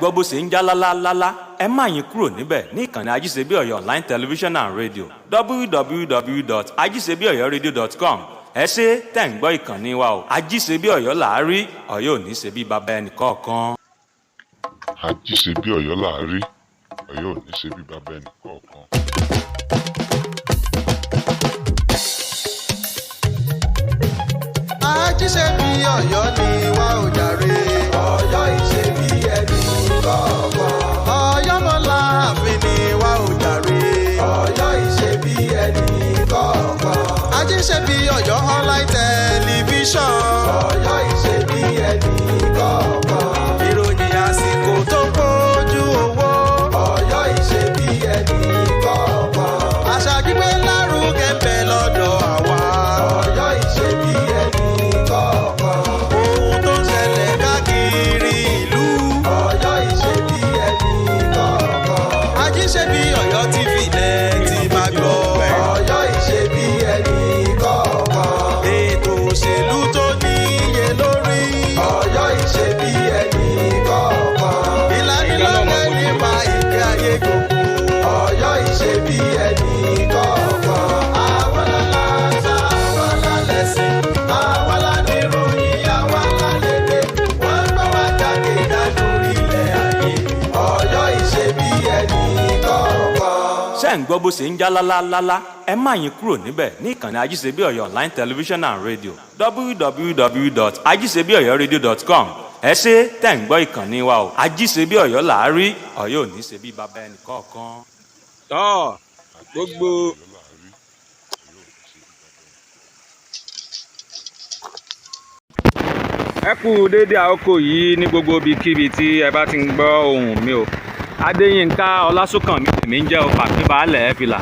gbọ́ bó ṣe ń já lálálálá ẹ má yín kúrò níbẹ̀ ní ìkànnì Ajisebi Ọ̀yọ́ online television and radio www.ajisebiọyọradio.com ẹ ṣé tẹ̀ ń gbọ́ ìkànnì wa o Ajisebi Ọ̀yọ́ làárí Ọ̀yọ́ ò ní ṣe bí baba ẹnì kọ̀ọ̀kan. Ajisebi Ọ̀yọ́ làárí Ọ̀yọ́ ò ní ṣe bí baba ẹnì kọ̀ọ̀kan. Ajisebi Ọ̀yọ́ ni wá ò jàre. Ọ̀yọ́ ìṣe bí ẹnì kọ̀ọ̀kan. Ọ̀yọ́ mọ́lá àfin ni wá ò jàre. Ọ̀yọ́ ìṣe bí ẹnì kọ̀ọ̀kan. Ajisebi Ọ̀yọ́ online television. Ọ̀yọ́ ìṣe bí ẹnì kọ̀ọ̀kan. Ìròyìn àsìkò tó kójú owó. Ọ̀yọ́ ìṣe bí ẹnì kọ̀ọ̀kan. Àṣà gbígbé lárugẹ ń bẹ lọ́dọ̀ àwa. Ọ̀yọ́ ìṣe bí ẹnì kọ̀ọ̀kan. Ohun tó ń ṣẹlẹ̀ káàkiri ìlú. Ọ̀yọ́ ìṣe bí ẹnì kọ̀ọ̀kan. Ajisebi Ọ̀yọ́ TV lẹ̀ ti máa gbọ́. Ọ̀yọ́ ìṣe bí ẹnì kọ̀ọ̀kan. Ètò òṣèlú tó níye lórí. Ọ̀yọ́ ìṣe bí ẹnì kọ̀ọ̀kan. Ìlanilọ́lẹ̀ nípa ìgbé ayé gbogbo. Ọ̀yọ́ ìṣe bí ẹnì kọ̀ọ̀kan. Àwa la láṣà, àwa la lẹ̀sìn, àwa la níròyìn, àwa la lédè. Wọ́n gbọ́ wá jákèjádò orílẹ̀ ayé. Ọ̀yọ́ ìṣe bí ẹnì kọ̀ọ̀kan. ṣé ń gbọ́ bó ṣe ń já lálálálá ẹ má yín kúrò níbẹ̀ ní ìkànnì Ajisebi Ọ̀yọ́ online television and radio www.ajisebiọyọradio.com ẹ ṣé tẹ̀ ń gbọ́ ìkànnì wa o Ajisebi Ọ̀yọ́ làárí Ọ̀yọ́ ò ní ṣe bí baba ẹnì kọ̀ọ̀kan. tọ́ gbogbo ẹ kú déédé àkókò yìí ní gbogbo ibikíbi tí ẹ bá ti ń gbọ́ ohùn mi o Adéyínká Ọlásùnkànmí èmi ń jẹ́ ọkọ̀ àpébàálẹ̀ fìlà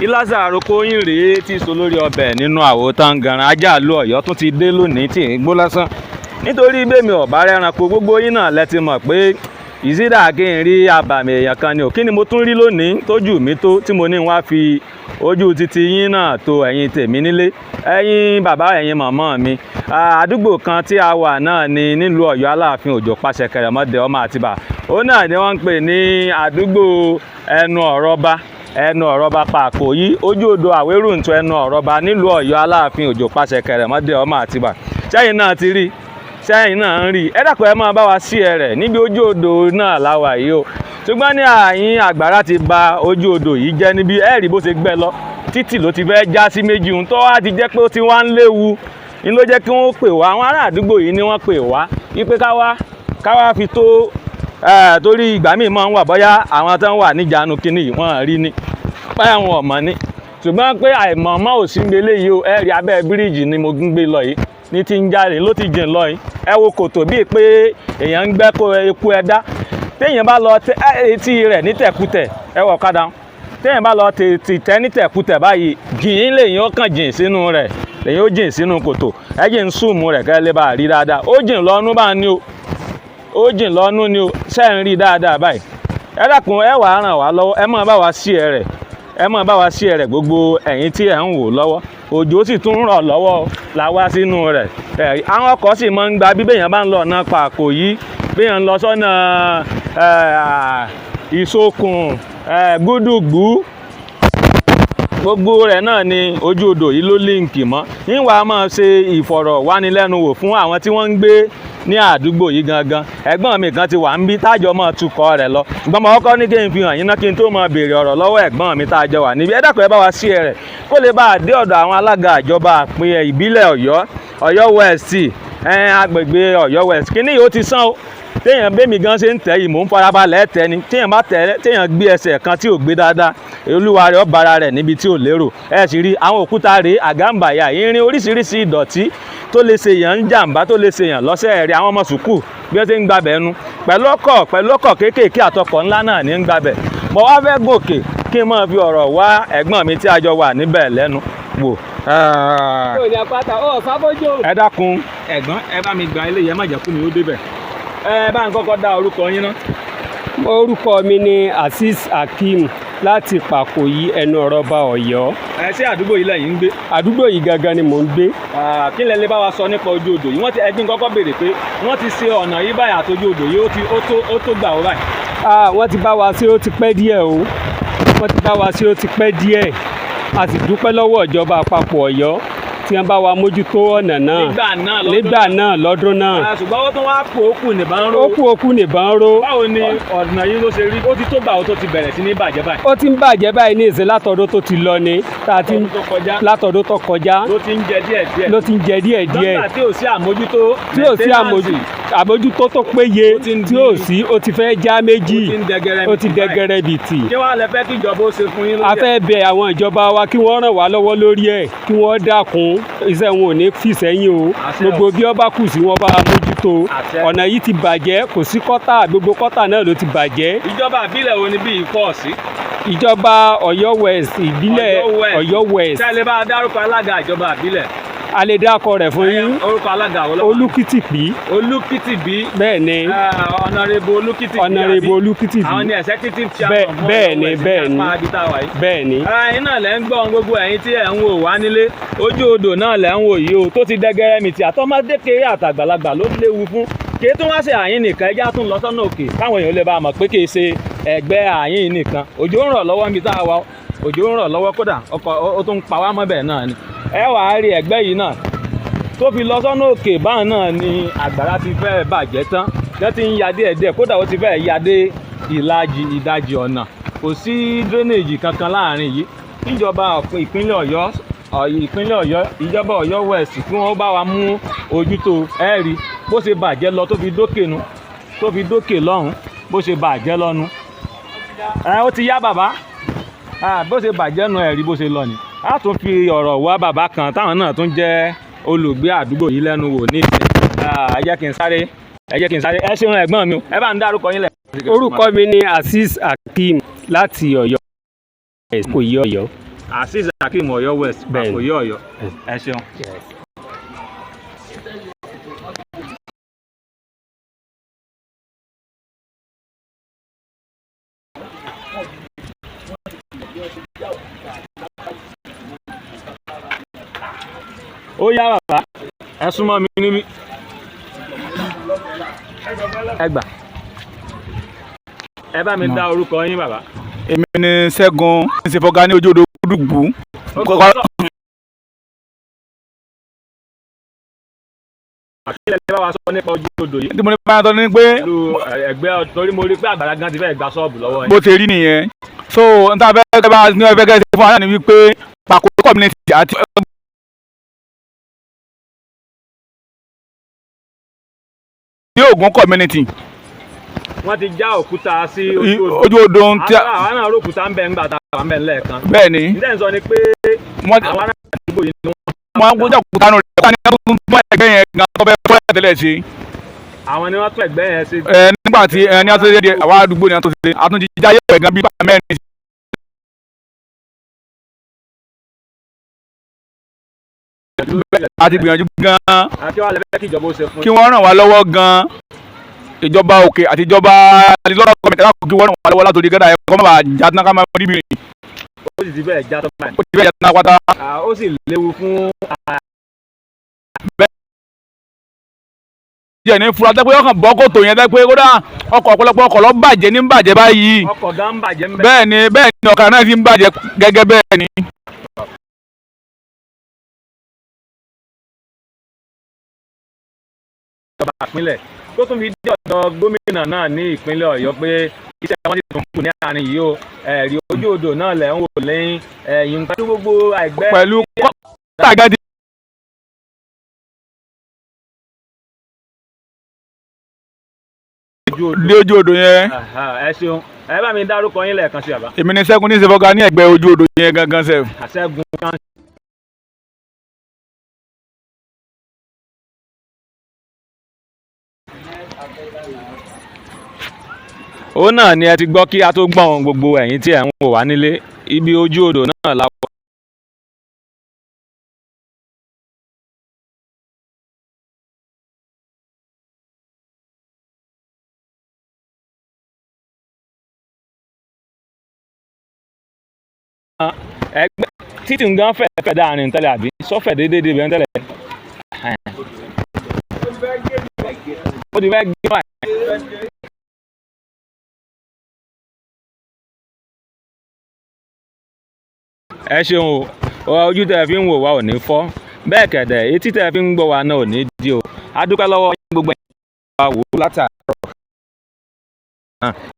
ìlàsà àròkọ yín rèé tí so lórí ọbẹ̀ nínú àwo tangaran Ajáàlú Ọ̀yọ́ tún ti dé lónìí tí ń gbó lásán nítorí bẹ́ẹ̀mi ọ̀bá rẹranko gbogbo yín náà lẹ ti mọ̀ pé ìsídà kí n rí abàmì èèyàn kan ni ò kí ni mo tún rí lónìí tójú mi tó tí mo ní wá fi ojú titi yín náà tó ẹ̀yin tèmi nílé ẹ̀yin bàbá ẹ̀yin màmá mi àdúgbò kan tí a wà náà ni nílùú Ọ̀yọ́ Aláàfin Òjò Pàṣẹ Kẹrẹmọdé ọmọ Àtìbà ó náà ni wọ́n ń pè ní àdúgbò Ẹnuoranọba Pakoyi ojú odò Aweruntu Ẹnuoranọba nílùú Ọ̀yọ́ Aláàfin Òjò Pàṣẹ Kẹrẹmọdé ọmọ Àtìbà sẹ́yìn náà ti rí sẹ́yìn náà ń rí ẹ dákun ẹ máa bá wa sí ẹ rẹ̀ níbi ojú odò náà láwà yìí o ṣùgbọ́n ní àyín àgbàrá ti ba ojú odò yìí jẹ́ níbi ẹ rí bó ṣe gbẹ lọ títì ló ti fẹ́ já sí méjì ohun tó wá ti jẹ́ pé ó ti wá ń léwu ni ló jẹ́ kí wọ́n pè wá àwọn ará àdúgbò yìí ni wọ́n pè wá wípé káwá fi tó torí ìgbà míì máa ń wà bóyá àwọn tó ń wà níjànú kínní yìí wọ́n rí ni báyà wọn ò mọ̀ ni ṣùgbọ́n pé àìmọ̀ọ́mọ́ ò sí gbélé yìí o ẹ rí abẹ́ bíríìjì ni mo ń gbé lọ yìí ní ti ń jáde ló ti jìn lọ yìí ẹ wo kòtò bíi pé èèyàn ń gbẹ́ kó eku ẹ̀dá téèyàn bá lọ etí rẹ̀ ní tẹ̀kútẹ̀ ẹ wọ̀ kadà téèyàn bá lọ tẹ̀ ní tẹ̀kútẹ̀ báyìí jìn lèyìn ó kàn jìn sínú rẹ̀ lèyìn ó jìn sínú kòtò ẹ jìn ń súnmù rẹ̀ kẹ́ lè bá rí dáadáa ó jìn lọ́nú bá ní o ó jìn lọ́nú ni o ṣẹ́ ń rí dáadáa báyìí ẹ dákun ẹ wàá ràn wá lọ́wọ́ ẹ máa bá wa sí ẹ rẹ̀ ẹ máa bá wa sí ẹ rẹ̀ gbogbo ẹ̀yin tí ẹ ń wò lọ́wọ́ òjò sì tún rọ̀ lọ́wọ́ la wá sínú rẹ̀ àwọn ọkọ̀ sì máa ń gba bí béèyàn bá ń lọ ọ̀nà Pakoyi béèyàn lọ sọ́nà Ìsokùn Gúdùgbù gbogbo rẹ̀ náà ni ojú odò yìí ló líǹkì mọ́ níwà máa ṣe ìfọ̀rọ̀wánilẹ́nuwò fún àwọn tí wọ́n ń gbé ní àdúgbò yìí gangan ẹ̀gbọ́n mi kan ti wà ń bí tájọ máa tukọ̀ rẹ̀ lọ ṣùgbọ́n mo kọ́kọ́ ní kí n fi hàn yín náà kí n tó máa béèrè ọ̀rọ̀ lọ́wọ́ ẹ̀gbọ́n mi tájọ wà níbi ẹ dákun ẹ bá wa sí ẹ rẹ̀ kó lè bá a dé ọ̀dọ̀ àwọn alága ìjọba àpín ìbílẹ̀ Ọ̀yọ́ West agbègbè Ọ̀yọ́ West kíní yìí ó ti sán o téèyàn bẹ́mi gan ṣe ń tẹ̀ yìí mò ń farabalẹ̀ tẹ̀ ni téèyàn gbé ẹsẹ̀ kan tí ò gbé dáadáa olúwa rẹ̀ ó bara rẹ̀ níbi tí ò lérò ẹ sì rí àwọn òkúta rèé àgàǹbàyà irin oríṣiríṣi ìdọ̀tí tó lè ṣe èèyàn ń jàǹbá tó lè ṣe èèyàn lọ́sẹ̀ rí àwọn ọmọ sùkúù bí wọ́n ti ń gbabẹ̀ ẹnu pẹ̀lú ọkọ̀ kéékèèké àtọkọ̀ ńlá náà ní ń gbabẹ̀ mo wá fẹ́ gòkè kí n máa fi ọ̀rọ̀ wá ẹ̀gbọ́n mi tí a jọ wà níbẹ̀ lẹ́nu wò. ẹ dákun ẹ̀gbọ́n ẹ bá mi gba ilé yẹn má jẹ́ kú mi ó débẹ̀ ẹ bá ń kọ́kọ́ dá orúkọ yín ná. orúkọ mi ni Azeez Hakeem láti Pakoyi Ẹnuoranọba Ọ̀yọ́. Ṣé àdúgbò yìí lẹ́yìn ń gbé? Àdúgbò yìí gangan ni mò ń gbé. Kí lẹ lè bá wa sọ nípa ojú odò yìí? Wọ́n ti ẹgbin kọ́kọ́ béèrè pé wọ́n ti ṣe ọ̀nà yìí báyìí àtòjú odò yìí ó tó gbà ó báyìí. Wọ́n ti bá wa ṣe ó ti pẹ́ díẹ̀ o. Wọ́n ti bá wa ṣe ó ti pẹ́ díẹ̀. A sì dúpẹ́ lọ́wọ́ ìjọba àpapọ̀ Ọ̀yọ́ tí wọ́n bá wa mójútó ọ̀nà náà nígbà náà lọ́dún náà. Ṣùgbọ́n ó tún wá kú òkú nìbọn ró. Ó kú òkú nìbọn ró. Báwo ni ọ̀nà yìí ló ṣe rí? Ó ti tó gbà ó tó ti bẹ̀rẹ̀ sí ní bàjẹ́ báyìí. Ó ti ń bàjẹ́ báyìí ní ìsìn látọdún tó ti lọ ni. Látọdún tó kọjá. Ló ti ń jẹ díẹ̀díẹ̀. Ló ti ń jẹ díẹ̀díẹ̀. Lọ́gbà tí ò sí àmójútó. Tí ò sí àmójútó tó péye. Tí ò sí ó ti fẹ́ já méjì. Ó ti dẹgẹrẹ bìtì. Kí wàá lẹ fẹ́ kí ìjọba ó ṣe fún yín lórí ẹ̀? A fẹ́ bẹ̀ àwọn ìjọba wa kí wọ́n ràn wá lọ́wọ́ lórí ẹ̀, kí wọ́n dákun iṣẹ́ wọn ò ní fi sẹ́yìn o. Gbogbo bí wọ́n bá kù sí wọn bá mójútó. Ọ̀nà yìí ti bàjẹ́, kò sí kọ́tà, gbogbo kọ́tà náà ló ti bàjẹ́. Ìjọba ìbílẹ̀ wo ni bí ìkọ́ sí? Ìjọba Ọ̀yọ́ West, ìbílẹ̀ Ọ̀yọ́ West. Ṣé ẹ lè bá a dárúkọ alága ìjọba ìbílẹ̀? A lè dákọ rẹ̀ fún yín. Orúkọ alága wo ló wà? Olúkìtìpí. Olúkìtìbí. Bẹ́ẹ̀ ni. Ọ̀nàrẹ́bù Olúkìtìbí. Ọ̀nàrẹ́bù Olúkìtìbí. Àwọn ni executive chairman. Bẹ́ẹ̀ ni. Bẹ́ẹ̀ ni. Ẹ̀yin náà lẹ́ ń gbọ́ gbogbo ẹ̀yin tí ẹ̀ ń wò wá nílé. Ojú odò náà lẹ́ ń wò yìí o tó ti dẹgẹrẹ mìtì àtọmọdé kéré àtàgbàlagbà ló léwu fún. Kì í tún wá ṣe àyín nìkan, ẹjá tún lọ sọ́nà òkè káwọn èèyàn lè bá a mọ̀ pé kì í ṣe ẹgbẹ́ àyín nìkan. Òjò ń rọ̀ lọ́wọ́ níbi tá a wà. Òjò ń rọ̀ lọ́wọ́ kódà ó tún pa wá mọ́ bẹ́ẹ̀ náà ni. Ẹ wàá rí ẹgbẹ́ yìí náà tó fi lọ sọ́nà òkè báwọn náà ni àgbàrá ti fẹ́ bàjẹ́ tán. Wọ́n ti ń ya díẹ̀díẹ̀ kódà ó ti fẹ́ ya dé ìdajì ọ̀nà. Kò sí drainage kankan láàrin yìí. Ìjọba ìpínlẹ̀ Ọ̀yọ́ ìjọba Ọ̀yọ́ West kí wọ́n bá wa mú ojútó ẹ̀rí bó ṣe bàjẹ́ lọ tó fi dókè nu tó fi dókè lọ́hùn bó ṣe bàjẹ́ lọ́nu. Ó ti yá bàbá bó ṣe bàjẹ́ nu ẹ̀rí bó ṣe lọ ni. A tún fi ọ̀rọ̀ wá bàbá kan táwọn náà tún jẹ́ olùgbé àdúgbò yìí lẹ́nu wò ní ẹ jẹ́ kí n sáré ẹ ṣeun ẹ̀gbọ́n mi ẹ bá ń dárúkọ yín lẹ̀. Orúkọ mi ni Azeez Hakeem láti Ọ̀yọ́ Pakoyi Ọ̀yọ́. Azeez Hakeem Ọ̀yọ́ West Pakoyi Ọ̀yọ́ ẹ ṣeun. Ó yá bàbá ẹ súnmọ́ mi níbí. Ẹ gbà ẹ bá mi dá orúkọ yín bàbá. Èmi ni Ṣẹ́gun ìṣèfọ́gá ní ojú odò Kúdùgbù. Àkílẹ̀ lè bá wa sọ nípa ojú odò yìí. Tí mo ní bá tọ́ ni pé ẹgbẹ́ torí mo rí pé àgbàrá gan ti fẹ́ gba ṣọ́ọ̀bù lọ́wọ́ yín. bó ṣe rí nìyẹn. So n ta fẹ́ bá ní ọ̀fẹ́ kẹ́sì fún wa ní wípé Pakoyi community àti ní Ògùn community. Wọ́n ti já òkúta sí ojú odò tí àwọn náà rò òkúta ń bẹ ńgbà tá a wà ń bẹ lẹ́ẹ̀kan. bẹ́ẹ̀ ni. Ǹjẹ́ ń sọ ni pé àwọn ará àdúgbò yìí ni wọ́n á gbọ́dọ̀ òkúta nù rẹ̀ ká ní ẹgbẹ́ ẹgbẹ́ yẹn gan tó bẹ́ẹ̀ fọ́lẹ̀ tẹ́lẹ̀ sí. àwọn ni wọ́n tún ẹgbẹ́ yẹn ṣe. Nígbà tí ní àtúnṣe àwọn àdúgbò ni àtúnṣe àtúnṣe jáyé ẹ̀ gan bí bá mẹ́rin. A ti gbìyànjú gan-an kí wọ́n ràn wá lọ́wọ́ gan-an ìjọba òkè àti ìjọba lọ́rọ̀ gọ́ọ̀mẹ̀ntì alákòókò kí wọ́n ràn wá lọ́wọ́ látòrí gẹ́dà ẹ̀ kọ́ máa já tán ká máa rí bìrì. Ó sì ti bẹ́ẹ̀ já tán báyìí. Ó ti bẹ́ẹ̀ já tán pátá. Ó sì léwu fún. Bẹ́ẹ̀ jẹ́ ní fura dẹ́pẹ́ ọkàn bọ́ kòtò yẹn dẹ́pẹ́ kódà ọkọ̀ ọ̀pọ̀lọpọ̀ ọkọ̀ lọ bàjẹ́ ní bàjẹ́ báyìí. Ọkọ̀ gan ń bàjẹ́ ń bẹ̀. Bẹ́ẹ̀ ni ọkọ̀ náà ti ń bàjẹ́ gẹ́gẹ́ bẹ́ẹ̀ ni. Ìjọba ìpínlẹ̀ tó tún fi dé ọ̀dọ̀ gómìnà náà ní ìpínlẹ̀ Ọ̀yọ́ pé iṣẹ́ wọn ti tún kù ní àárín yìí o ẹ̀rí ojú odò náà lẹ̀ ń wò lẹ́yìn ẹ̀yìn pẹ̀lú gbogbo àìgbẹ́. Pẹ̀lú kọ́ńtà gadi. Ní ojú odò yẹn. Ẹ ṣeun ẹ bá mi dárúkọ yín lẹ́ẹ̀kan sí bàbá. Èmi ni Ṣẹ́gun ní ìṣèfọ́gá ní ẹ̀gbẹ́ ojú odò yẹn gangan sẹ́f. Ṣẹ́gun kan. Ó náà ni ẹ ti gbọ́ kí a tó gbọ́n gbogbo ẹ̀yin tí ẹ̀ ń wò wá nílé ibi ojú odò náà la wà. ẹgbẹ́ títì ń gan fẹ́ dáàrin tẹ́lẹ̀ àbí sọ́fẹ̀ déédéé bẹ́ẹ̀ tẹ́lẹ̀ ó ti fẹ́ gé wáyé. ẹ ṣeun o ojú tẹ́ fi ń wò wá ò ní fọ́ bẹ́ẹ̀ kẹ̀dẹ̀ etí tẹ́ fi ń gbọ́ wa náà ò ní di o a dúpẹ́ lọ́wọ́ gbogbo ẹ̀yin wa wò ó látàárọ̀.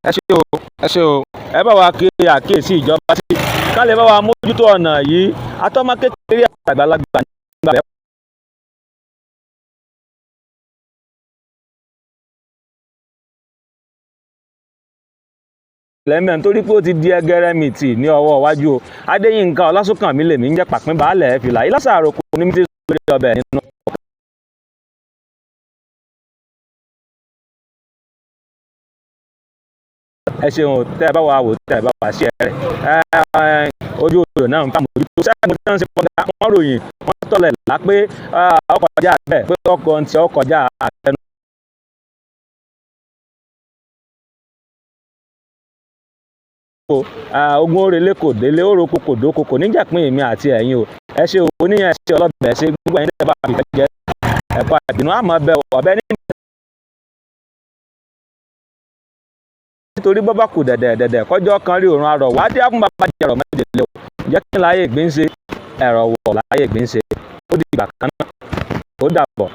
ẹ ṣe o ẹ bá wa kí àkíyèsí ìjọba sí ká lè bá wa mójútó ọ̀nà yìí atọ́mọ kékeré àgbàlagbà nígbà bẹ́ẹ̀. lẹ́mẹ̀ nítorí pé ó ti di ẹgẹrẹmìtì ní ọwọ́ iwájú o adéyínká ọlásùnkànmí lèmi ń jẹ́ pàpín baálẹ̀ fìlà ìlàsà àròkọ ní mi ti sórí ọbẹ̀ nínú. ẹ ṣeun tẹ́ ẹ bá wa wò tẹ́ ẹ bá wa sí ẹ rẹ̀ ojú odò náà ń fa Àmójútó sẹ́gun tí wọ́n ń ṣe pọ́ńdà wọ́n ròyìn wọ́n tọ́lẹ̀ là pé ọkọ̀ ọjà bẹ́ẹ̀ pé ọkọ̀ ti ọkọ̀ ọjà àtẹnu. ogun orele kò délé oroko kò dóko kò níjà pín èmi àti ẹ̀yin o ẹ ṣe oníyàn ẹ ṣe ọlọ́bẹ̀ ṣe gbogbo ẹ̀yin tẹ́ bá fi jẹ ẹ̀kọ́ àbínú àmọ́ bẹ ọ̀bẹ ní. nítorí bọ́bá kù dẹ̀dẹ̀ kọjọ́ kan rí òrùn arọ̀ wá dé fún bàbá jẹ̀rọ̀ méjèlé o jẹ́ kí n láyé ìgbín ṣe ẹ̀rọ̀ wọ̀ láyé ìgbín ṣe ó di ìgbà kan náà ó dàbọ̀.